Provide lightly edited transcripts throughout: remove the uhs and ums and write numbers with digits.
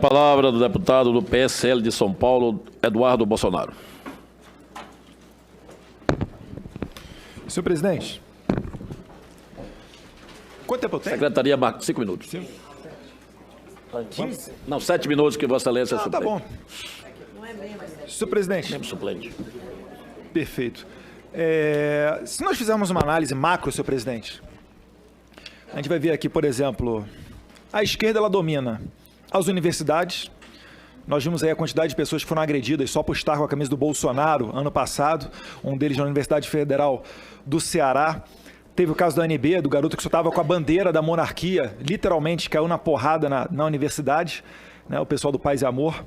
palavra do deputado do PSL de São Paulo, Eduardo Bolsonaro. Senhor presidente, quanto tempo eu tenho? Secretaria marca 5 minutos. 15? Não, 7 minutos que Vossa Excelência é Tá suplente. bom. Senhor presidente. Membro suplente. Perfeito. Se nós fizermos uma análise macro, senhor presidente, a gente vai ver aqui, por exemplo, a esquerda ela domina as universidades. Nós vimos aí a quantidade de pessoas que foram agredidas só por estar com a camisa do Bolsonaro ano passado, um deles na Universidade Federal do Ceará. Teve o caso da UNB, do garoto que só estava com a bandeira da monarquia, literalmente caiu na porrada na universidade, né, o pessoal do Paz e Amor.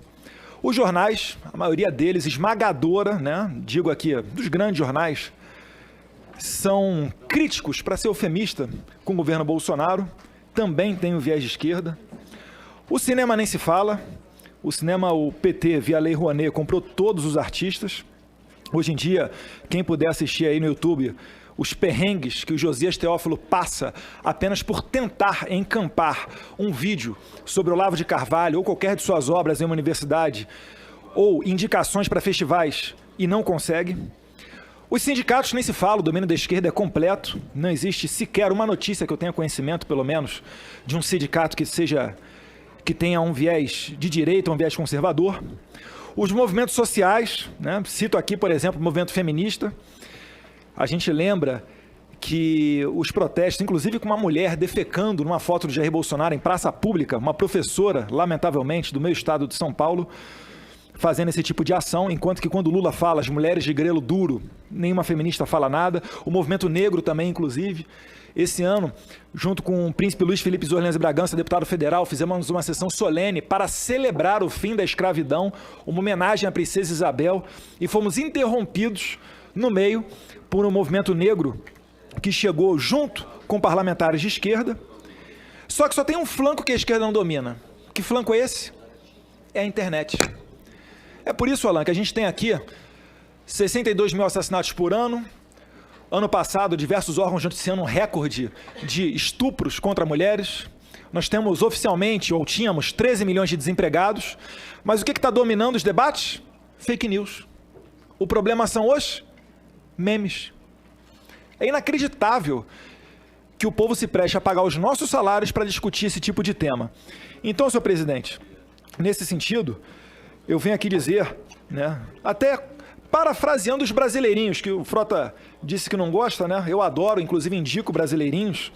Os jornais, a maioria deles esmagadora, né, digo aqui, dos grandes jornais, são críticos, para ser eufemista, com o governo Bolsonaro, também tem o viés de esquerda. O cinema nem se fala. O cinema, o PT, via Lei Rouanet, comprou todos os artistas. Hoje em dia, quem puder assistir aí no YouTube, os perrengues que o Josias Teófilo passa apenas por tentar encampar um vídeo sobre o Olavo de Carvalho ou qualquer de suas obras em uma universidade, ou indicações para festivais, e não consegue. Os sindicatos nem se fala, o domínio da esquerda é completo. Não existe sequer uma notícia que eu tenha conhecimento, pelo menos, de um sindicato que tenha um viés de direita, um viés conservador. Os movimentos sociais, né? Cito aqui, por exemplo, o movimento feminista. A gente lembra que os protestos, inclusive com uma mulher defecando numa foto do Jair Bolsonaro em praça pública, uma professora, lamentavelmente, do meu estado de São Paulo, fazendo esse tipo de ação, enquanto que quando Lula fala as mulheres de grelo duro, nenhuma feminista fala nada. O movimento negro também, inclusive. Esse ano, junto com o príncipe Luiz Felipe Zorlens Bragança, deputado federal, fizemos uma sessão solene para celebrar o fim da escravidão, uma homenagem à princesa Isabel, e fomos interrompidos no meio por um movimento negro que chegou junto com parlamentares de esquerda. Só que só tem um flanco que a esquerda não domina. Que flanco é esse? É a internet. É por isso, Alan, que a gente tem aqui 62 mil assassinatos por ano. Ano passado, diversos órgãos noticiando um recorde de estupros contra mulheres. Nós temos oficialmente, ou tínhamos, 13 milhões de desempregados. Mas o que está dominando os debates? Fake news. O problema são os memes. É inacreditável que o povo se preste a pagar os nossos salários para discutir esse tipo de tema. Então, senhor presidente, nesse sentido, eu venho aqui dizer, né, até parafraseando os brasileirinhos, que o Frota disse que não gosta, né? Eu adoro, inclusive indico brasileirinhos.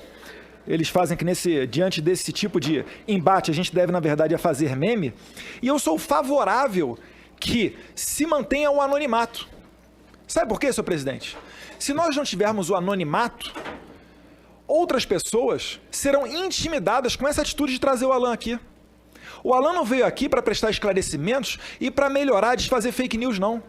Eles fazem que diante desse tipo de embate, a gente deve, na verdade, a fazer meme. E eu sou favorável que se mantenha o anonimato. Sabe por quê, senhor presidente? Se nós não tivermos o anonimato, outras pessoas serão intimidadas com essa atitude de trazer o Alan aqui. O Alan não veio aqui para prestar esclarecimentos e para melhorar, desfazer fake news, não.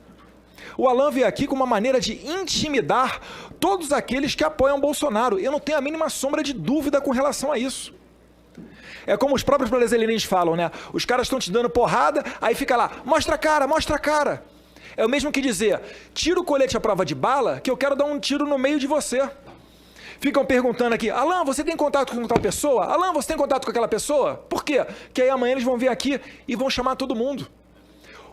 O Alan veio aqui com uma maneira de intimidar todos aqueles que apoiam Bolsonaro. Eu não tenho a mínima sombra de dúvida com relação a isso. É como os próprios brasileiros falam, né? Os caras estão te dando porrada, aí fica lá, mostra a cara, mostra a cara. É o mesmo que dizer, tira o colete à prova de bala que eu quero dar um tiro no meio de você. Ficam perguntando aqui, Alan, você tem contato com tal pessoa? Alan, você tem contato com aquela pessoa? Por quê? Porque aí amanhã eles vão vir aqui e vão chamar todo mundo.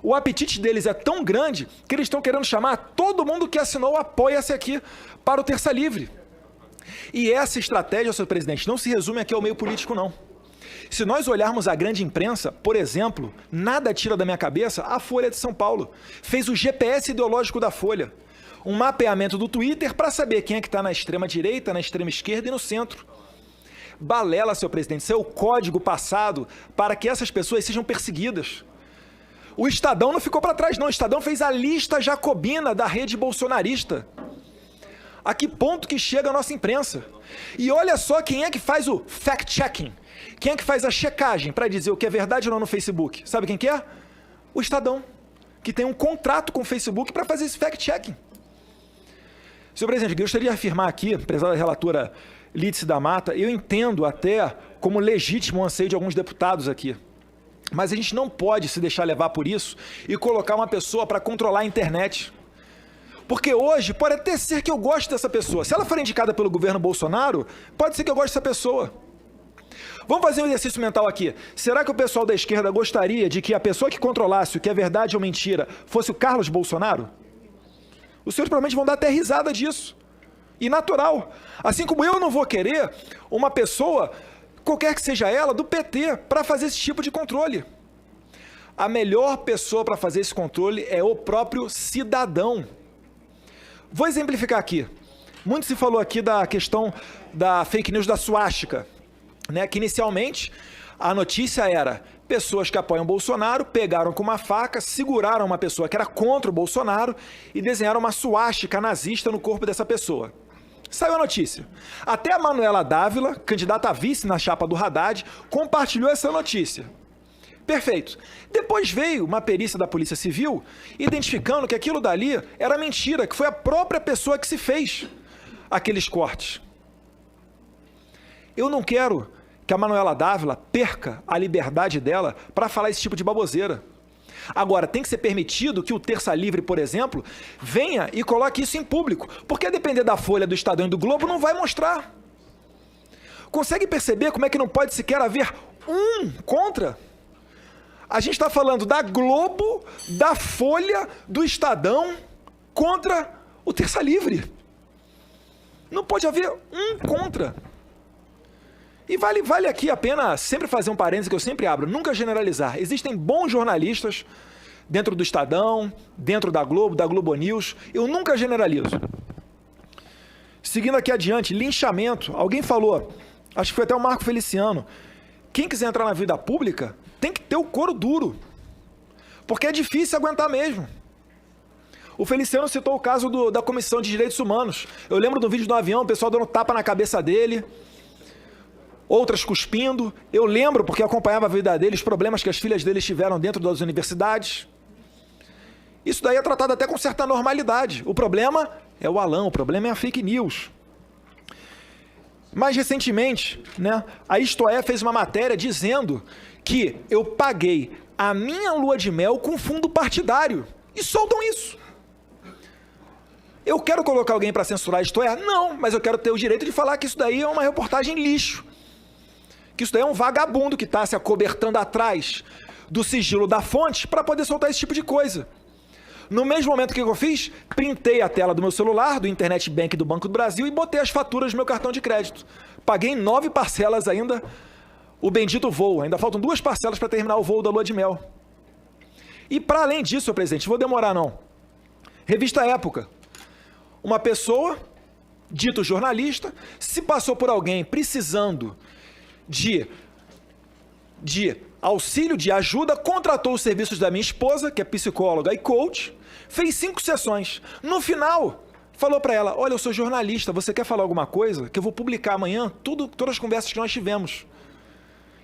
O apetite deles é tão grande que eles estão querendo chamar todo mundo que assinou o Apoia-se aqui para o Terça Livre. E essa estratégia, senhor presidente, não se resume aqui ao meio político, não. Se nós olharmos a grande imprensa, por exemplo, nada tira da minha cabeça a Folha de São Paulo. Fez o GPS ideológico da Folha. Um mapeamento do Twitter para saber quem é que está na extrema direita, na extrema esquerda e no centro. Balela, senhor presidente, isso é o código passado para que essas pessoas sejam perseguidas. O Estadão não ficou para trás, não. O Estadão fez a lista jacobina da rede bolsonarista. A que ponto que chega a nossa imprensa? E olha só quem é que faz o fact-checking. Quem é que faz a checagem para dizer o que é verdade ou não no Facebook? Sabe quem que é? O Estadão, que tem um contrato com o Facebook para fazer esse fact-checking. Senhor presidente, eu gostaria de afirmar aqui, prezada relatora Lídice da Mata, eu entendo até como legítimo o anseio de alguns deputados aqui. Mas a gente não pode se deixar levar por isso e colocar uma pessoa para controlar a internet. Porque hoje pode até ser que eu goste dessa pessoa. Se ela for indicada pelo governo Bolsonaro, pode ser que eu goste dessa pessoa. Vamos fazer um exercício mental aqui. Será que o pessoal da esquerda gostaria de que a pessoa que controlasse o que é verdade ou mentira fosse o Carlos Bolsonaro? Os senhores provavelmente vão dar até risada disso. E natural. Assim como eu não vou querer uma pessoa, qualquer que seja ela, do PT, para fazer esse tipo de controle. A melhor pessoa para fazer esse controle é o próprio cidadão. Vou exemplificar aqui. Muito se falou aqui da questão da fake news da suástica, né? Que inicialmente a notícia era: pessoas que apoiam Bolsonaro pegaram com uma faca, seguraram uma pessoa que era contra o Bolsonaro e desenharam uma suástica nazista no corpo dessa pessoa. Saiu a notícia. Até a Manuela Dávila, candidata a vice na chapa do Haddad, compartilhou essa notícia. Perfeito. Depois veio uma perícia da Polícia Civil identificando que aquilo dali era mentira, que foi a própria pessoa que se fez aqueles cortes. Eu não quero que a Manuela Dávila perca a liberdade dela para falar esse tipo de baboseira. Agora, tem que ser permitido que o Terça Livre, por exemplo, venha e coloque isso em público, porque a depender da Folha, do Estadão e do Globo, não vai mostrar. Consegue perceber como é que não pode sequer haver um contra? A gente está falando da Globo, da Folha, do Estadão contra o Terça Livre. Não pode haver um contra. E vale aqui a pena sempre fazer um parênteses que eu sempre abro, nunca generalizar. Existem bons jornalistas dentro do Estadão, dentro da Globo News. Eu nunca generalizo. Seguindo aqui adiante, linchamento. Alguém falou, acho que foi até o Marco Feliciano, quem quiser entrar na vida pública tem que ter o couro duro, porque é difícil aguentar mesmo. O Feliciano citou o caso da Comissão de Direitos Humanos. Eu lembro do vídeo do avião, o pessoal dando tapa na cabeça dele, outras cuspindo. Eu lembro, porque eu acompanhava a vida dele, os problemas que as filhas deles tiveram dentro das universidades. Isso daí é tratado até com certa normalidade. O problema é o Alan, o problema é a fake news. Mais recentemente, né, a Isto É fez uma matéria dizendo que eu paguei a minha lua de mel com fundo partidário. E soltam isso. Eu quero colocar alguém para censurar Isto É? Não, mas eu quero ter o direito de falar que isso daí é uma reportagem lixo. Que isso daí é um vagabundo que está se acobertando atrás do sigilo da fonte para poder soltar esse tipo de coisa. No mesmo momento que eu fiz, printei a tela do meu celular, do Internet Bank do Banco do Brasil e botei as faturas do meu cartão de crédito. Paguei em 9 parcelas ainda o bendito voo. Ainda faltam 2 parcelas para terminar o voo da lua de mel. E para além disso, senhor presidente, vou demorar não. Revista Época. Uma pessoa, dito jornalista, se passou por alguém precisando de auxílio, de ajuda, contratou os serviços da minha esposa, que é psicóloga e coach, fez 5 sessões. No final, falou para ela: olha, eu sou jornalista, você quer falar alguma coisa? Que eu vou publicar amanhã todas as conversas que nós tivemos.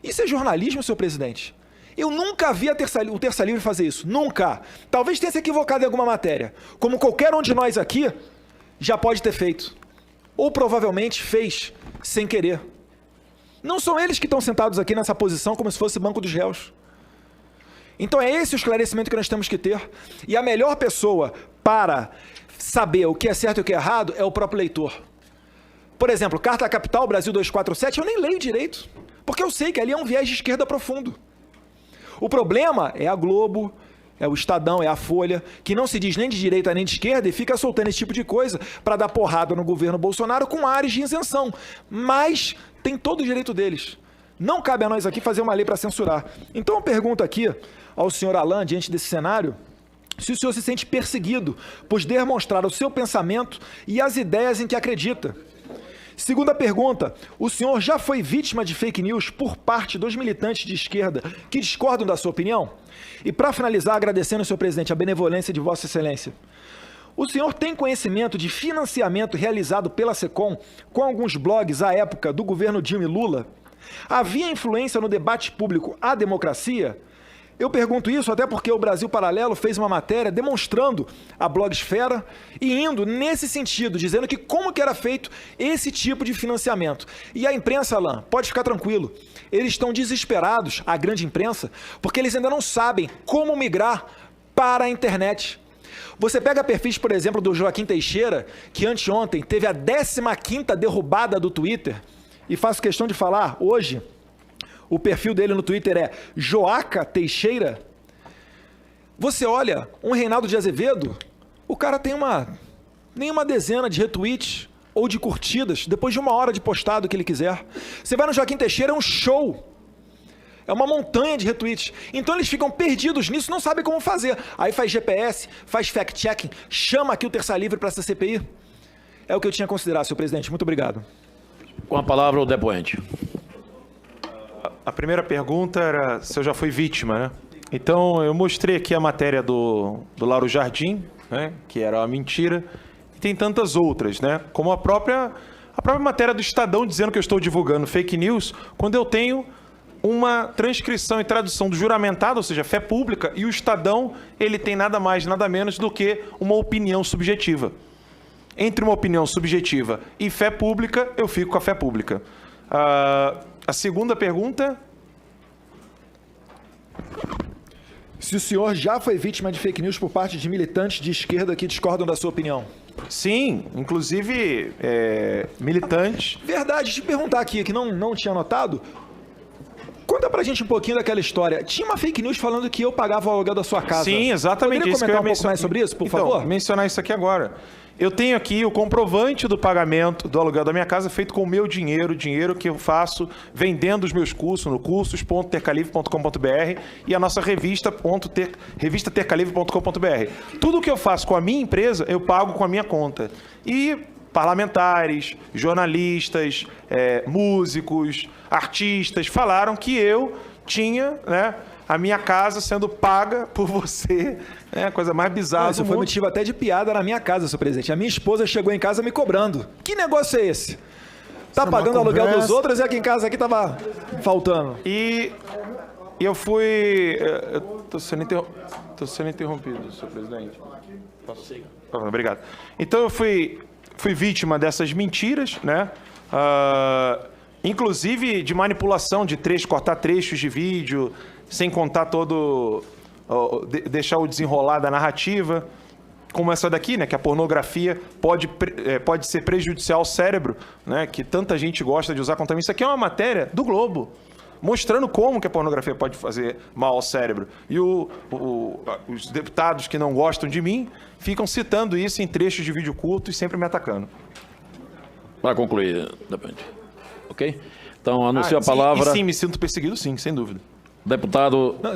Isso é jornalismo, senhor presidente? Eu nunca vi o Terça Livre fazer isso, nunca. Talvez tenha se equivocado em alguma matéria, como qualquer um de nós aqui já pode ter feito. Ou provavelmente fez sem querer. Não são eles que estão sentados aqui nessa posição como se fosse banco dos réus. Então é esse o esclarecimento que nós temos que ter. E a melhor pessoa para saber o que é certo e o que é errado é o próprio leitor. Por exemplo, Carta Capital, Brasil 247, eu nem leio direito, porque eu sei que ali é um viés de esquerda profundo. O problema é a Globo, é o Estadão, é a Folha, que não se diz nem de direita nem de esquerda e fica soltando esse tipo de coisa para dar porrada no governo Bolsonaro com ares de isenção. Mas tem todo o direito deles. Não cabe a nós aqui fazer uma lei para censurar. Então eu pergunto aqui ao senhor Alan, diante desse cenário, se o senhor se sente perseguido por demonstrar o seu pensamento e as ideias em que acredita. Segunda pergunta, o senhor já foi vítima de fake news por parte dos militantes de esquerda que discordam da sua opinião? E para finalizar, agradecendo, senhor presidente, a benevolência de vossa excelência. O senhor tem conhecimento de financiamento realizado pela SECOM com alguns blogs à época do governo Dilma e Lula? Havia influência no debate público à democracia? Eu pergunto isso até porque o Brasil Paralelo fez uma matéria demonstrando a blogosfera e indo nesse sentido, dizendo que como que era feito esse tipo de financiamento. E a imprensa, Alan, pode ficar tranquilo, eles estão desesperados, a grande imprensa, porque eles ainda não sabem como migrar para a internet. Você pega perfis, por exemplo, do Joaquim Teixeira, que anteontem teve a 15ª derrubada do Twitter, e faço questão de falar hoje, o perfil dele no Twitter é Joaca Teixeira. Você olha, um Reinaldo de Azevedo, o cara tem nem uma dezena de retweets ou de curtidas, depois de 1 hora de postado que ele quiser. Você vai no Joaquim Teixeira, é um show. É uma montanha de retweets. Então eles ficam perdidos nisso, não sabem como fazer. Aí faz GPS, faz fact-checking, chama aqui o Terça Livre para essa CPI. É o que eu tinha a considerar, senhor presidente. Muito obrigado. Com a palavra, o depoente. A primeira pergunta era se eu já fui vítima, né? Então, eu mostrei aqui a matéria do Lauro Jardim, né? Que era uma mentira. E tem tantas outras, né? Como a própria matéria do Estadão dizendo que eu estou divulgando fake news, quando eu tenho uma transcrição e tradução do juramentado, ou seja, fé pública, e o Estadão, ele tem nada mais, nada menos do que uma opinião subjetiva. Entre uma opinião subjetiva e fé pública, eu fico com a fé pública. A segunda pergunta... Se o senhor já foi vítima de fake news por parte de militantes de esquerda que discordam da sua opinião? Sim, inclusive militantes. Verdade, te perguntar aqui, que não tinha notado. Conta pra gente um pouquinho daquela história. Tinha uma fake news falando que eu pagava o aluguel da sua casa. Sim, exatamente. Poderia Isso comentar que eu um pouco mais sobre isso, por favor? Mencionar isso aqui agora. Eu tenho aqui o comprovante do pagamento do aluguel da minha casa feito com o meu dinheiro, dinheiro que eu faço vendendo os meus cursos no cursos.tercalivre.com.br e a nossa revistatercalivre.com.br. Tudo que eu faço com a minha empresa, eu pago com a minha conta. E parlamentares, jornalistas, músicos, artistas falaram que eu tinha, né, a minha casa sendo paga por você, né, a coisa mais bizarra do Isso foi mundo. motivo até de piada na minha casa, senhor presidente. A minha esposa chegou em casa me cobrando. Que negócio é esse? Tá pagando o aluguel dos outros e aqui em casa aqui tava faltando. E eu fui... Estou sendo interrompido, senhor presidente. Posso? Obrigado. Então eu fui vítima dessas mentiras, né? Inclusive de manipulação de cortar trechos de vídeo, sem contar deixar o desenrolar da narrativa, como essa daqui, né, que a pornografia pode ser prejudicial ao cérebro, né, que tanta gente gosta de usar contra mim. Isso aqui é uma matéria do Globo, mostrando como que a pornografia pode fazer mal ao cérebro. E os deputados que não gostam de mim ficam citando isso em trechos de vídeo curto e sempre me atacando. Para concluir, depende. Ok? Então, anuncio a palavra. Sim, me sinto perseguido, sim, sem dúvida. Deputado... Não,